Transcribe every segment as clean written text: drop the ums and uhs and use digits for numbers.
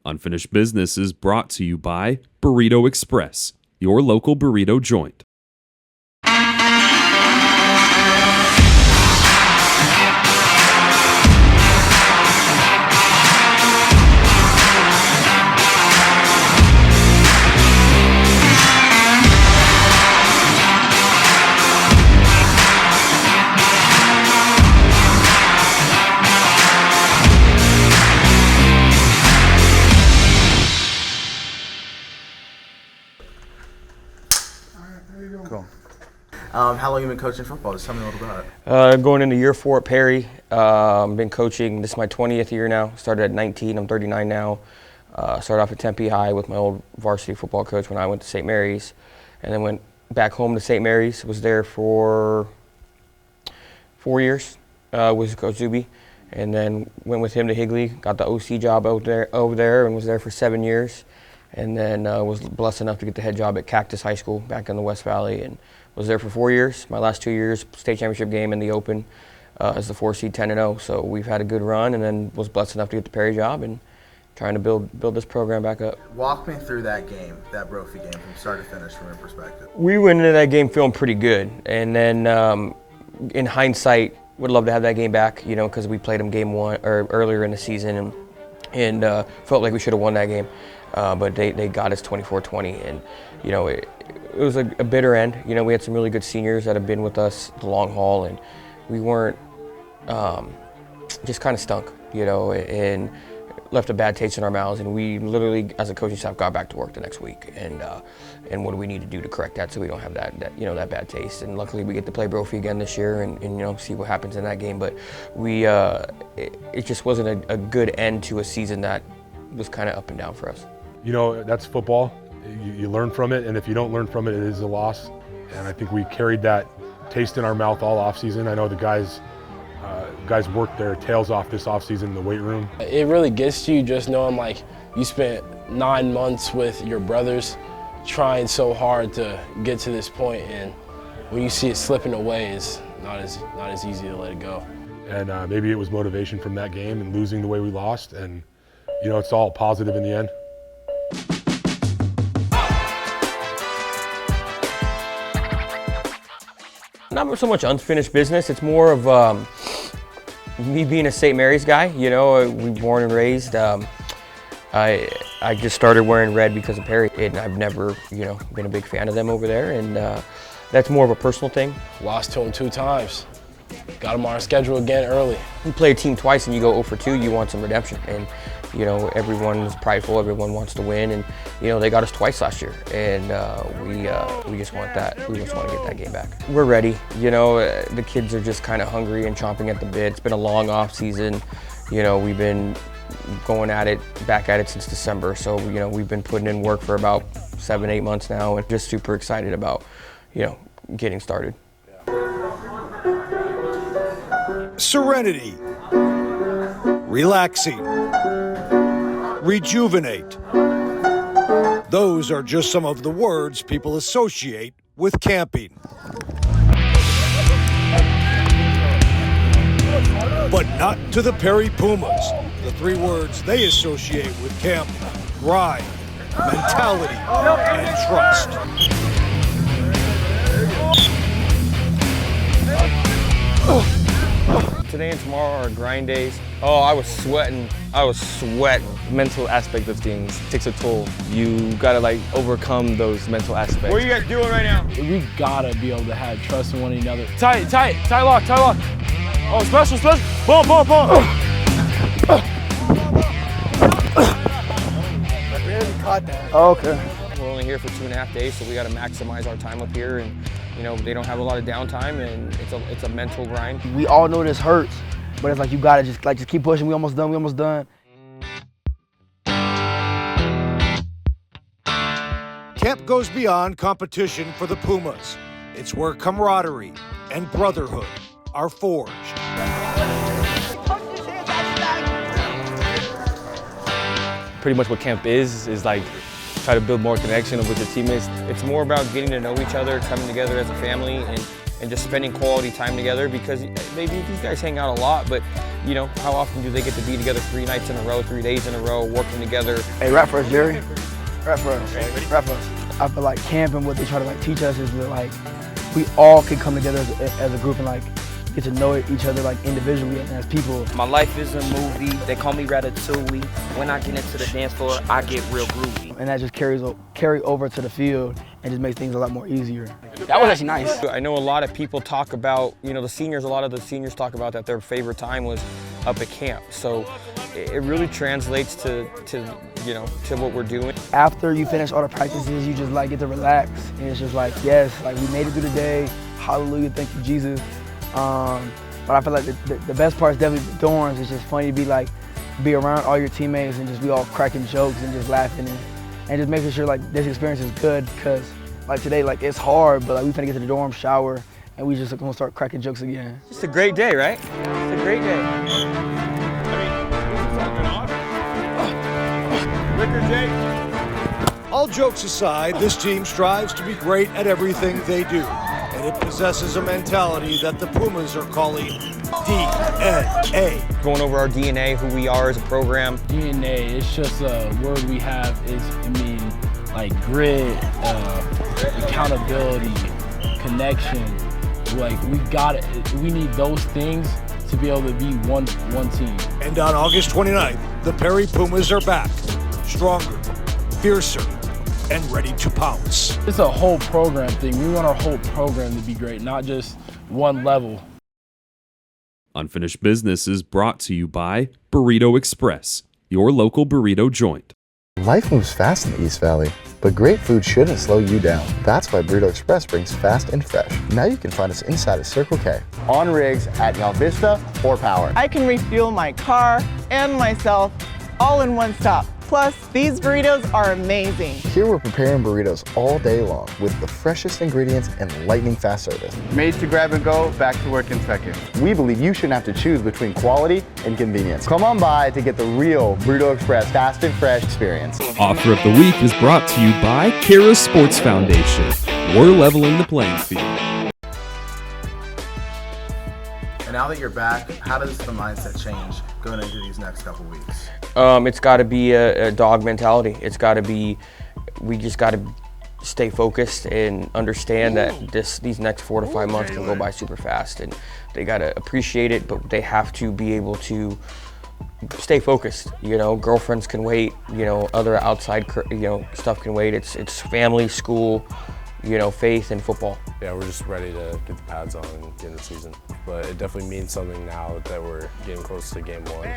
Unfinished Business is brought to you by Burrito Express, your local burrito joint. Cool. How long have you been coaching football? Just tell me a little about it. Going into year 4 at Perry. Been coaching, this is my 20th year now. Started at 19, I'm 39 now. Started off at Tempe High with my old varsity football coach when I went to St. Mary's. And then went back home to St. Mary's. Was there for 4 years, was Coach Zuby. And then went with him to Higley, got the OC job over there and was there for 7 years. And then was blessed enough to get the head job at Cactus High School back in the West Valley, and was there for 4 years. My last 2 years, state championship game in the Open as the 4 seed, 10-0. So we've had a good run, and then was blessed enough to get the Perry job and trying to build this program back up. Walk me through that game, that Brophy game, from start to finish from your perspective. We went into that game feeling pretty good, and then in hindsight, would love to have that game back, you know, because we played them game 1 or earlier in the season, and felt like we should have won that game. But they got us 24-20, and you know it was a bitter end. You know, we had some really good seniors that have been with us the long haul, and we weren't just kind of stunk, you know, and left a bad taste in our mouths. And we literally, as a coaching staff, got back to work the next week, and what do we need to do to correct that so we don't have that bad taste. And luckily, we get to play Brophy again this year, and you know, see what happens in that game. But we it just wasn't a good end to a season that was kind of up and down for us. You know, that's football. You learn from it, and if you don't learn from it, it is a loss. And I think we carried that taste in our mouth all offseason. I know the guys worked their tails off this offseason in the weight room. It really gets to you just knowing, like, you spent 9 months with your brothers trying so hard to get to this point, and when you see it slipping away, it's not as easy to let it go. And maybe it was motivation from that game and losing the way we lost, and you know, it's all positive in the end. Not so much unfinished business, it's more of me being a St. Mary's guy. You know, we were born and raised. I just started wearing red because of Perry, and I've never, you know, been a big fan of them over there, and that's more of a personal thing. Lost to them 2 times. Got them on our schedule again early. You play a team twice and you go 0 for 2, you want some redemption. And you know, everyone's prideful, everyone wants to win, and you know, they got us twice last year, and we just want that. We just want to get that game back. We're ready. You know, the kids are just kind of hungry and chomping at the bit. It's been a long off season. You know, we've been going back at it since December. So you know, we've been putting in work for about 7-8 months now, and just super excited about, you know, getting started. Serenity, relaxing, rejuvenate. Those are just some of the words people associate with camping. But not to the Perry Pumas. The 3 words they associate with camp: grind, mentality, and trust. Today and tomorrow are grind days. Oh, I was sweating. Mental aspect of things takes a toll. You gotta like overcome those mental aspects. What are you guys doing right now? We gotta be able to have trust in one another. Tight lock. Oh, special. Boom. Barely caught that. Oh, okay. We're only here for 2.5 days, so we gotta maximize our time up here, and you know, they don't have a lot of downtime, and it's a mental grind. We all know this hurts, but it's like you gotta just keep pushing. We almost done. Camp goes beyond competition for the Pumas. It's where camaraderie and brotherhood are forged. Pretty much what camp is like try to build more connection with your teammates. It's more about getting to know each other, coming together as a family, and just spending quality time together, because maybe these guys hang out a lot, but you know, how often do they get to be together 3 nights in a row, 3 days in a row, working together? Hey, rap for us, Jerry. Rap for us. Rap for us. I feel like camping, what they try to like teach us is that like we all can come together as a group and like get to know each other like individually and as people. My life is a movie. They call me Ratatouille. When I get into the dance floor, I get real groovy. And that just carry over to the field and just makes things a lot more easier. That was actually nice. I know a lot of people talk about, you know, a lot of the seniors talk about that their favorite time was up at camp. So it really translates to you know, to what we're doing. After you finish all the practices, you just like get to relax. And it's just like, yes, like we made it through the day. Hallelujah, thank you, Jesus. But I feel like the best part is definitely the dorms. It's just funny to be around all your teammates and just be all cracking jokes and just laughing and just making sure like this experience is good, because like today, like it's hard, but like we finna get to the dorm, shower, and we just gonna start cracking jokes again. It's a great day, right? It's a great day. All jokes aside, this team strives to be great at everything they do, and it possesses a mentality that the Pumas are calling DNA. Going over our DNA, who we are as a program. DNA, it's just a word we have. Like grit, accountability, connection. Like we need those things to be able to be one team. And on August 29th, the Perry Pumas are back, stronger, fiercer, and ready to pounce. It's a whole program thing. We want our whole program to be great, not just one level. Unfinished Business is brought to you by Burrito Express, your local burrito joint. Life moves fast in the East Valley, but great food shouldn't slow you down. That's why Burrito Express brings fast and fresh. Now you can find us inside of Circle K, on rigs at Yal Vista or Power. I can refuel my car and myself all in one stop. Plus, these burritos are amazing. Here we're preparing burritos all day long with the freshest ingredients and lightning fast service. Made to grab and go, back to work in seconds. We believe you shouldn't have to choose between quality and convenience. Come on by to get the real Burrito Express fast and fresh experience. Offer of the Week is brought to you by Kara Sports Foundation. We're leveling the playing field. And now that you're back, how does the mindset change going into these next couple weeks? It's got to be a dog mentality. It's got to be, we just got to stay focused and understand that these next 4 to 5 months can go by super fast, and they got to appreciate it, but they have to be able to stay focused. You know, girlfriends can wait, you know, other outside, you know, stuff can wait. It's family, school, you know, faith, and football. Yeah, we're just ready to get the pads on and get in the season. But it definitely means something now that we're getting close to game 1.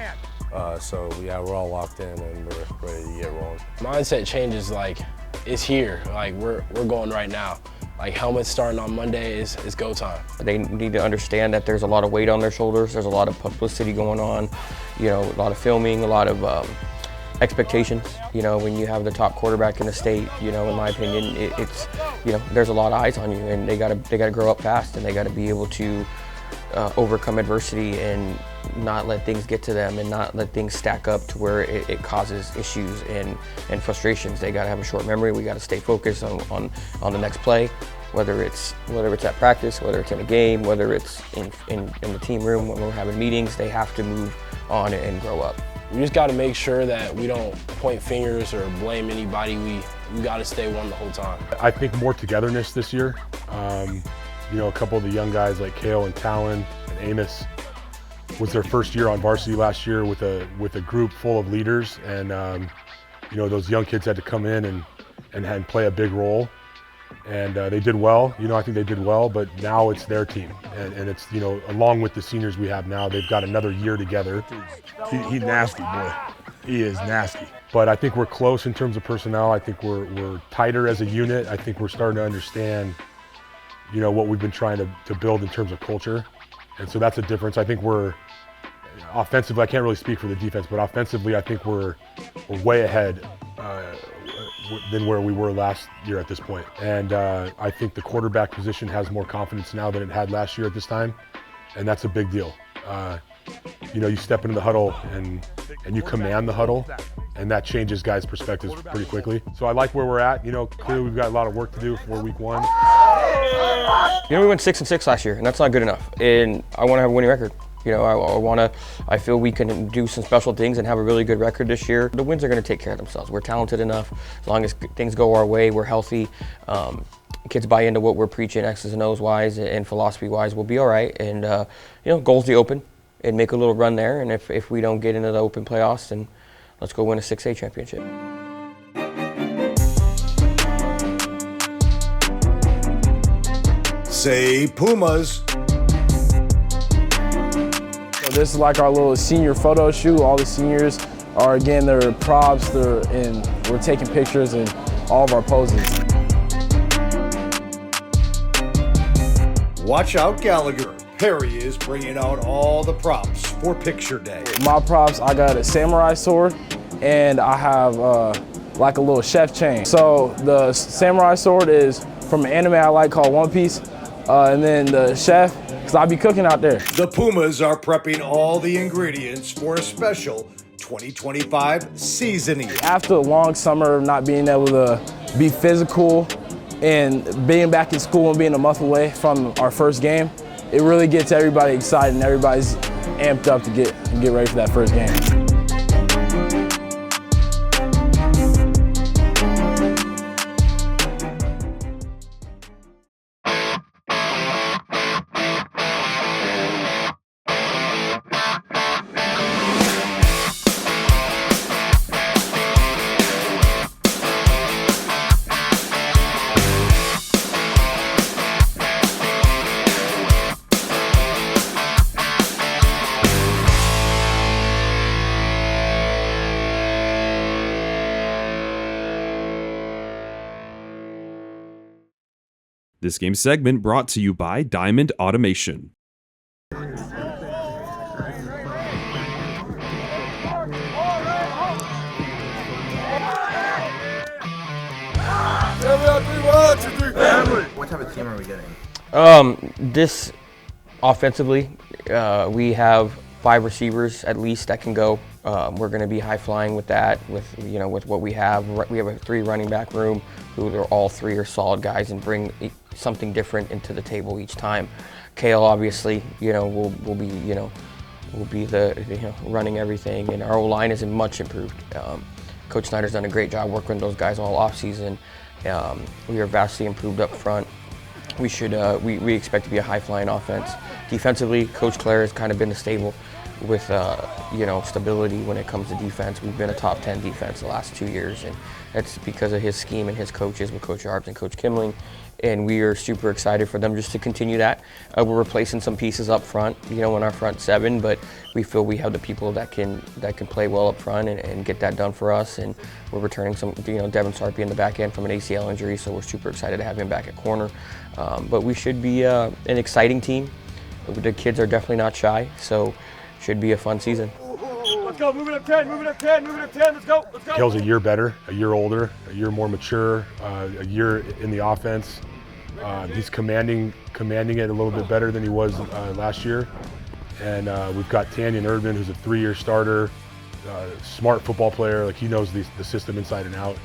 So yeah, we're all locked in and we're ready to get rolling. Mindset change is like, it's here. Like we're going right now. Like helmets starting on Monday is go time. They need to understand that there's a lot of weight on their shoulders. There's a lot of publicity going on, you know, a lot of filming, a lot of expectations. You know, when you have the top quarterback in the state, you know, in my opinion, it's, you know, there's a lot of eyes on you, and they gotta grow up fast, and they gotta be able to overcome adversity and not let things get to them and not let things stack up to where it causes issues and frustrations. They gotta have a short memory. We gotta stay focused on the next play, whether it's at practice, whether it's in a game, whether it's in the team room when we're having meetings. They have to move on and grow up. We just got to make sure that we don't point fingers or blame anybody. We got to stay one the whole time. I think more togetherness this year. You know, a couple of the young guys like Kale and Talon and Amos was their first year on varsity last year with a group full of leaders, and you know, those young kids had to come in and play a big role, and they did well. You know, I think they did well, but now it's their team, and it's, you know, along with the seniors we have now, they've got another year together. He's nasty, boy. He is nasty. But I think we're close in terms of personnel. I think we're tighter as a unit. I think we're starting to understand, you know, what we've been trying to build in terms of culture. And so that's a difference. I think we're offensively, I can't really speak for the defense, but offensively, I think we're way ahead than where we were last year at this point. And I think the quarterback position has more confidence now than it had last year at this time. And that's a big deal. You know, you step into the huddle and you command the huddle. and that changes guys' perspectives pretty quickly. So I like where we're at. You know, clearly we've got a lot of work to do for week 1. You know, we went 6-6 last year, and that's not good enough. And I want to have a winning record. You know, I feel we can do some special things and have a really good record this year. The wins are going to take care of themselves. We're talented enough. As long as things go our way, we're healthy. Kids buy into what we're preaching, X's and O's wise and philosophy wise, we'll be all right. And you know, goals the Open and make a little run there. And if we don't get into the Open playoffs, then let's go win a 6A championship. Say Pumas. So this is like our little senior photo shoot. All the seniors are, again, they're props, and we're taking pictures in all of our poses. Watch out, Gallagher. Perry is bringing out all the props for picture day. My props, I got a samurai sword, and I have like a little chef chain. So the samurai sword is from an anime I like called One Piece, and then the chef, because I be cooking out there. The Pumas are prepping all the ingredients for a special 2025 seasoning. After a long summer of not being able to be physical and being back in school and being a month away from our first game, it really gets everybody excited and everybody's amped up to get ready for that first game. This game segment brought to you by Diamond Automation. What type of team are we getting? This offensively, we have 5 receivers at least that can go. We're going to be high flying with that, with what we have. We have a 3 running back room, who they're all 3 are solid guys and bring something different into the table each time. Kale obviously, will be the running everything, and our O-line is much improved. Coach Snyder's done a great job working with those guys all off season. We are vastly improved up front. We should we expect to be a high flying offense. Defensively, Coach Claire has kind of been stable with stability when it comes to defense. We've been a top 10 defense the last 2 years, and that's because of his scheme and his coaches with Coach Arbs and Coach Kimling. And we are super excited for them just to continue that. We're replacing some pieces up front, in our front 7, but we feel we have the people that can play well up front and get that done for us. And we're returning some, Devin Sarpy in the back end from an ACL injury, so we're super excited to have him back at corner. But we should be an exciting team. The kids are definitely not shy, so should be a fun season. Let's go, moving up 10, moving up 10, moving up 10, let's go, let's go. Kale's a year better, a year older, a year more mature, a year in the offense. He's commanding it a little bit better than he was last year. And we've got Tanyan Erdman, who's a 3-year starter, smart football player. Like, he knows the system inside and out.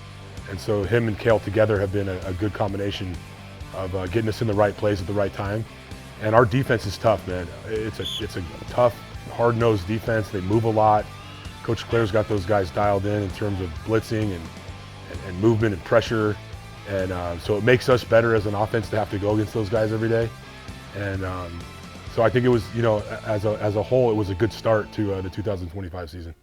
And so him and Kale together have been a good combination of getting us in the right place at the right time. And our defense is tough, man. It's a tough, hard-nosed defense. They move a lot. Coach Claire's got those guys dialed in terms of blitzing and movement and pressure. And so it makes us better as an offense to have to go against those guys every day. And so I think it was, as a whole, it was a good start to the 2025 season.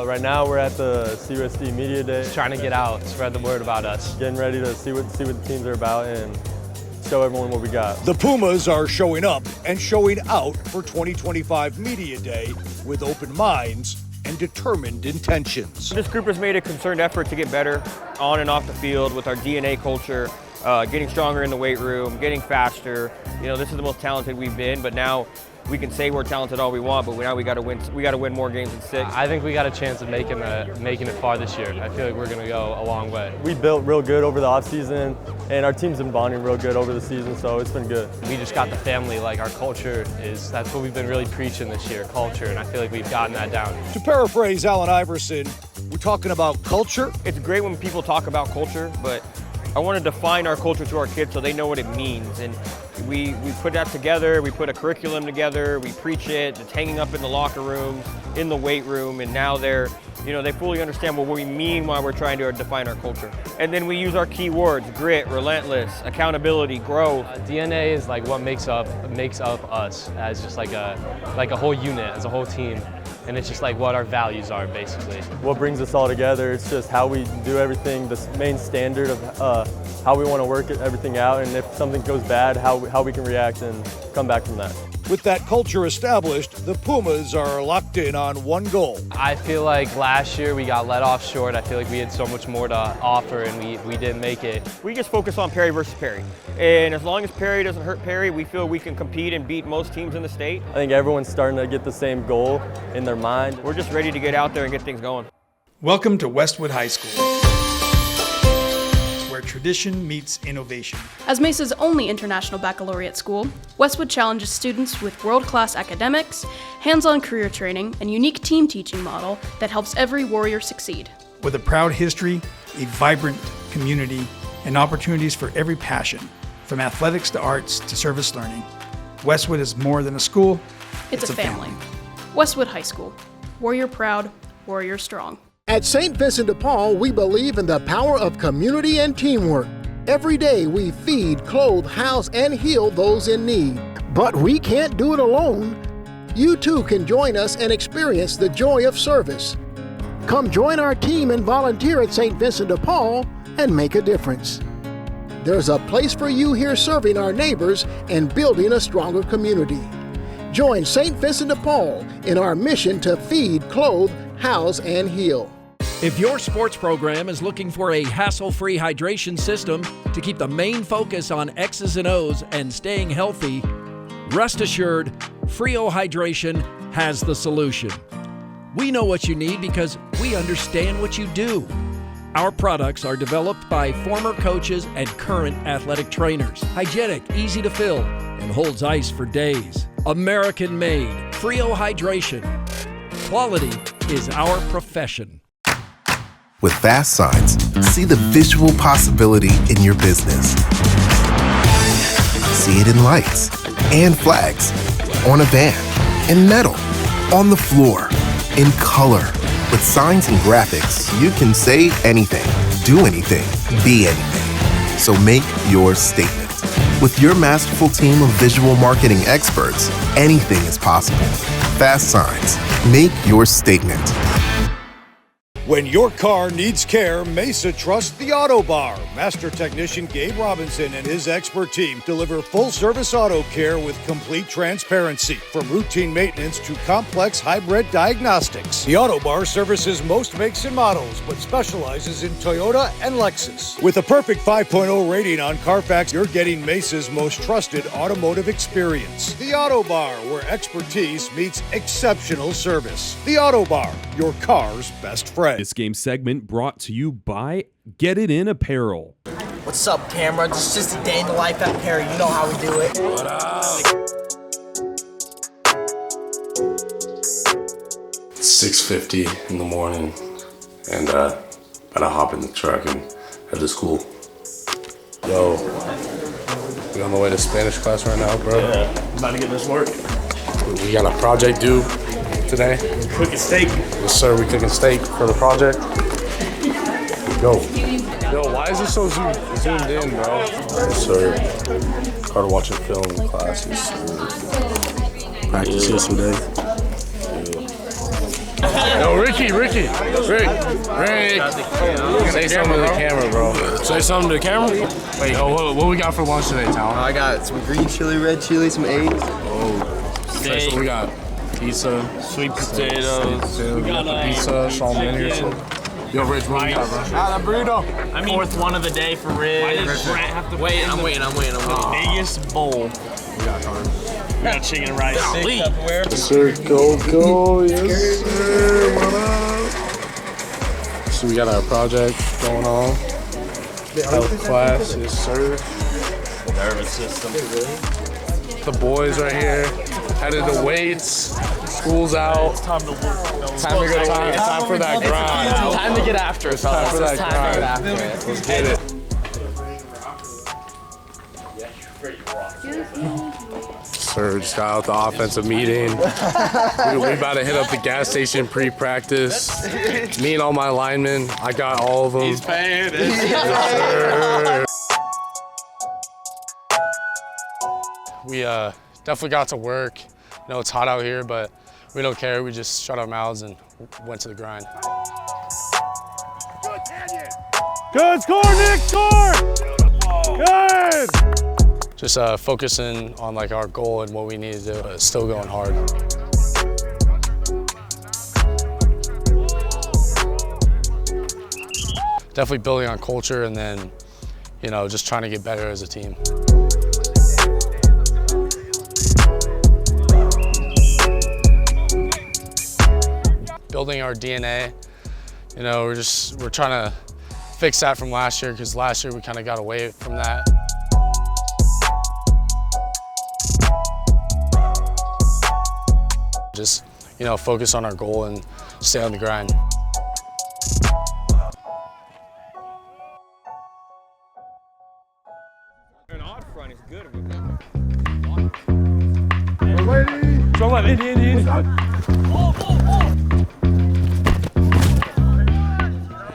Right now we're at the CUSD Media Day. Trying to get out, spread the word about us. Getting ready to see what the teams are about and show everyone what we got. The Pumas are showing up and showing out for 2025 Media Day with open minds and determined intentions. This group has made a concerted effort to get better on and off the field with our DNA culture. getting stronger in the weight room, getting faster. You know, this is the most talented we've been, but now we can say we're talented all we want, but now we got to win. We got to win more games than 6. I think we got a chance of making it far this year. I feel like we're going to go a long way. We built real good over the offseason, and our team's been bonding real good over the season, so it's been good. We just got the family, like our culture that's what we've been really preaching this year, culture, and I feel like we've gotten that down. To paraphrase Allen Iverson, we're talking about culture. It's great when people talk about culture, but I want to define our culture to our kids so they know what it means. And we put that together, we put a curriculum together, we preach it, it's hanging up in the locker rooms, in the weight room, and now they fully understand what we mean while we're trying to define our culture. And then we use our key words: grit, relentless, accountability, growth. DNA is like what makes up us as just like a whole unit, as a whole team. And it's just like what our values are, basically. What brings us all together, it's just how we do everything, the main standard of how we want to work everything out, and if something goes bad, how we can react and come back from that. With that culture established, the Pumas are locked in on one goal. I feel like last year we got let off short. I feel like we had so much more to offer and we didn't make it. We just focus on Perry versus Perry. And as long as Perry doesn't hurt Perry, we feel we can compete and beat most teams in the state. I think everyone's starting to get the same goal in their mind. We're just ready to get out there and get things going. Welcome to Westwood High School, where tradition meets innovation. As Mesa's only international baccalaureate school, Westwood challenges students with world-class academics, hands-on career training, and unique team teaching model that helps every Warrior succeed. With a proud history, a vibrant community, and opportunities for every passion, from athletics to arts to service learning, Westwood is more than a school, it's a family. Westwood High School. Warrior proud, Warrior strong. At St. Vincent de Paul, we believe in the power of community and teamwork. Every day we feed, clothe, house, and heal those in need. But we can't do it alone. You too can join us and experience the joy of service. Come join our team and volunteer at St. Vincent de Paul and make a difference. There's a place for you here serving our neighbors and building a stronger community. Join St. Vincent de Paul in our mission to feed, clothe, house, and heal. If your sports program is looking for a hassle-free hydration system to keep the main focus on X's and O's and staying healthy, rest assured, Frio Hydration has the solution. We know what you need because we understand what you do. Our products are developed by former coaches and current athletic trainers. Hygienic, easy to fill, and holds ice for days. American-made, Frio Hydration. Quality is our profession. With Fast Signs, see the visual possibility in your business. See it in lights and flags, on a van, in metal, on the floor, in color. With signs and graphics, you can say anything, do anything, be anything. So make your statement. With your masterful team of visual marketing experts, anything is possible. Fast Signs, make your statement. When your car needs care, Mesa trusts the Auto Bar. Master technician Gabe Robinson and his expert team deliver full-service auto care with complete transparency, from routine maintenance to complex hybrid diagnostics. The Auto Bar services most makes and models, but specializes in Toyota and Lexus. With a perfect 5.0 rating on Carfax, you're getting Mesa's most trusted automotive experience. The Auto Bar, where expertise meets exceptional service. The Auto Bar, your car's best friend. This game segment brought to you by Get It In Apparel. What's up, camera? Just a day in the life at Perry. You know how we do it. What up? 6:50 in the morning, and gotta hop in the truck and head to school. Yo, we on the way to Spanish class right now, bro. Yeah, about to get this work. We got a project due today. Cooking steak. Yes, sir. We cooking steak for the project. Go. Yo, why is it so zoomed in, bro? Yes, sir. Started watching film in classes. Practice yesterday. Yo, Rick. Say something to the camera, bro. Say something to the camera? Wait, what we got for lunch today, Talon? I got some green chili, red chili, some eggs. Oh, steak. So we got pizza, sweet potatoes. We got pizza, salmon here too. Yo, Rich, what you got, bro? Ah, that burrito. I mean, fourth one of the day for Rich. Why does Brent have to Wait, I'm waiting. Biggest bowl. We got Connor. We got chicken and rice. Yes, sir. Go. Yes, sir. What up? So we got our project going on. Health class. Yes, sir. Nervous system. The boys right here. Headed to weights. School's out. Time to work. Time for that grind. Time to get after it, fellas. Time for that It's time to get after grind. it. Let's get it. Sir, just got out the offensive meeting. We about to hit up the gas station pre-practice. Me and all my linemen, I got all of them. He's paying. Yes, sir. We definitely got to work. You know, it's hot out here, but we don't care. We just shut our mouths and went to the grind. Good score, Nick, score! Good! Just focusing on like our goal and what we need to do, but still going hard. Definitely building on culture and then, you know, just trying to get better as a team. Building our DNA, you know, we're trying to fix that from last year because last year we kind of got away from that. Just, you know, focus on our goal and stay on the grind. An odd front is good.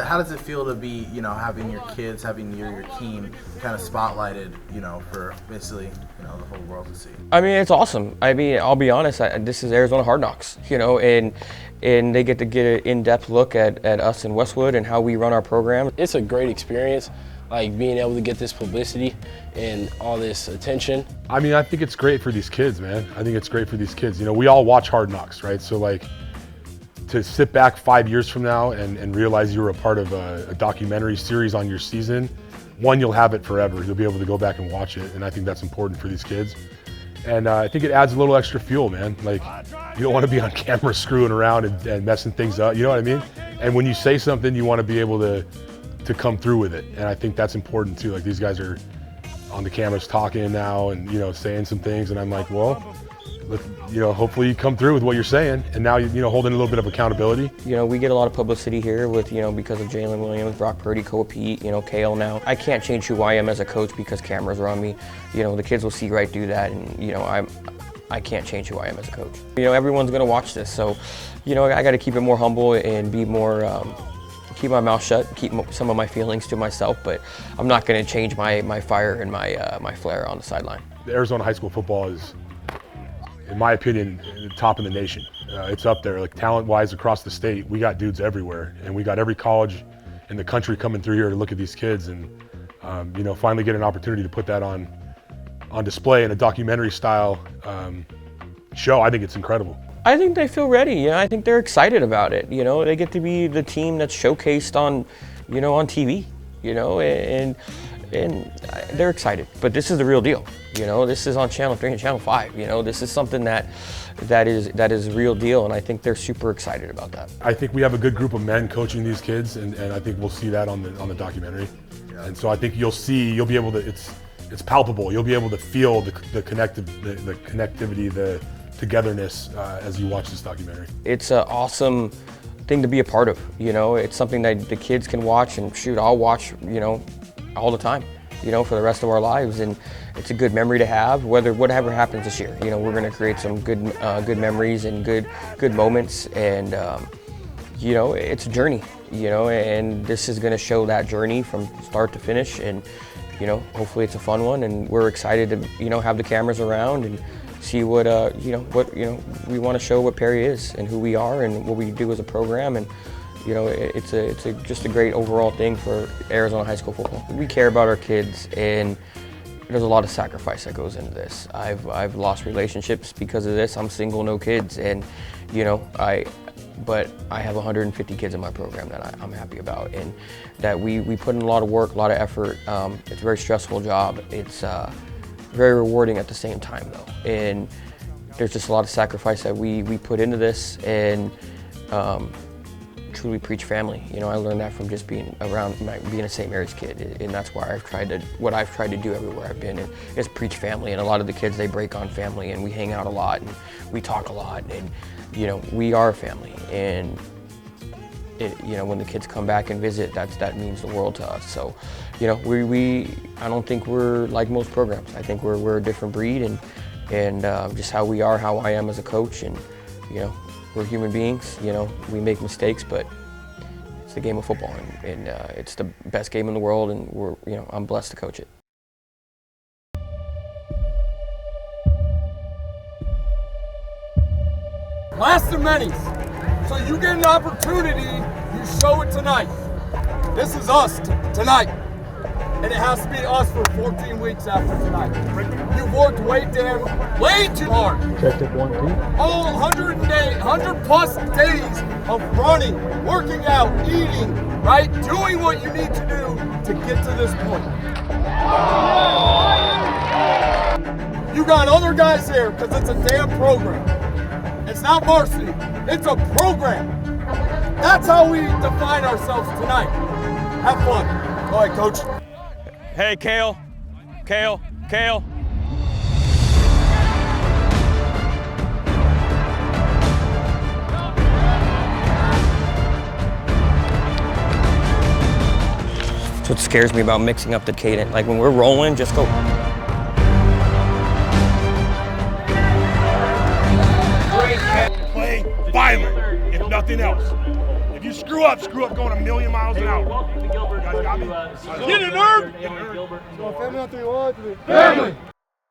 How does it feel to be, you know, having your kids, having your team kind of spotlighted, you know, for basically, you know, the whole world to see? I mean, it's awesome. I mean, I'll be honest, this is Arizona Hard Knocks, you know, and they get to get an in-depth look at us in Westwood and how we run our program. It's a great experience, like being able to get this publicity and all this attention. I mean, I think it's great for these kids, man. I think it's great for these kids. You know, we all watch Hard Knocks, right? So like, to sit back 5 years from now and realize you were a part of a documentary series on your season, one, you'll have it forever. You'll be able to go back and watch it, and I think that's important for these kids. And I think it adds a little extra fuel, man. Like, you don't want to be on camera screwing around and messing things up, you know what I mean? And when you say something, you want to be able to come through with it, and I think that's important too. Like, these guys are on the cameras talking now and, you know, saying some things, and I'm like, well, you know, hopefully you come through with what you're saying, and now you know, holding a little bit of accountability. You know, we get a lot of publicity here with, you know, because of Jalen Williams, Brock Purdy, Koa Pete, you know, Kale now. I can't change who I am as a coach because cameras are on me. You know, the kids will see right through that, and, you know, I can't change who I am as a coach. You know, everyone's gonna watch this, so, you know, I gotta keep it more humble and be more, keep my mouth shut, keep some of my feelings to myself, but I'm not gonna change my fire and my flair on the sideline. Arizona high school football is, in my opinion, top in the nation. It's up there, like talent-wise across the state. We got dudes everywhere, and we got every college in the country coming through here to look at these kids, and you know, finally get an opportunity to put that on display in a documentary-style show. I think it's incredible. I think they feel ready. You know, I think they're excited about it. You know, they get to be the team that's showcased on, you know, on TV. You know, and they're excited. But this is the real deal. You know, this is on Channel 3 and Channel 5. You know, this is something that is real deal, and I think they're super excited about that. I think we have a good group of men coaching these kids, and I think we'll see that on the documentary. Yeah. And so I think you'll be able to. It's palpable. You'll be able to feel the connectivity, the togetherness as you watch this documentary. It's an awesome thing to be a part of. You know, it's something that the kids can watch, and shoot, I'll watch, you know, all the time, you know, for the rest of our lives, and it's a good memory to have. Whatever happens this year, you know, we're going to create some good memories and good moments, and you know, it's a journey, you know, and this is going to show that journey from start to finish, and you know, hopefully it's a fun one, and we're excited to, you know, have the cameras around and see what we want to show what Perry is and who we are and what we do as a program, and you know, it's just a great overall thing for Arizona high school football. We care about our kids, and there's a lot of sacrifice that goes into this. I've lost relationships because of this. I'm single, no kids, and you know, but I have 150 kids in my program that I'm happy about, and that we put in a lot of work, a lot of effort. It's a very stressful job. It's very rewarding at the same time though, and there's just a lot of sacrifice that we put into this, and truly preach family. You know, I learned that from just being around, being a St. Mary's kid, and that's why what I've tried to do everywhere I've been is preach family. And a lot of the kids, they break on family, and we hang out a lot, and we talk a lot, and you know, we are family. And you know, when the kids come back and visit, that means the world to us. So, you know, I don't think we're like most programs. I think we're a different breed, and just how we are, how I am as a coach, and you know, we're human beings. You know, we make mistakes, but it's the game of football, and it's the best game in the world, and I'm blessed to coach it. Last of many. So you get an opportunity, you show it tonight. This is us tonight. And it has to be us for 14 weeks after tonight. You've worked way too hard. Checked it 1 2. All 100 plus days of running, working out, eating, right? Doing what you need to do to get to this point. You got other guys there because it's a damn program. It's not varsity, it's a program. That's how we define ourselves tonight. Have fun. All right, coach. Hey, Kale. That's what scares me about mixing up the cadence. Like when we're rolling, just go. Play violent, if nothing else. If you screw up going a million miles an hour. You guys got me? Get it, nerd! Family on 3, 1, 3. Family!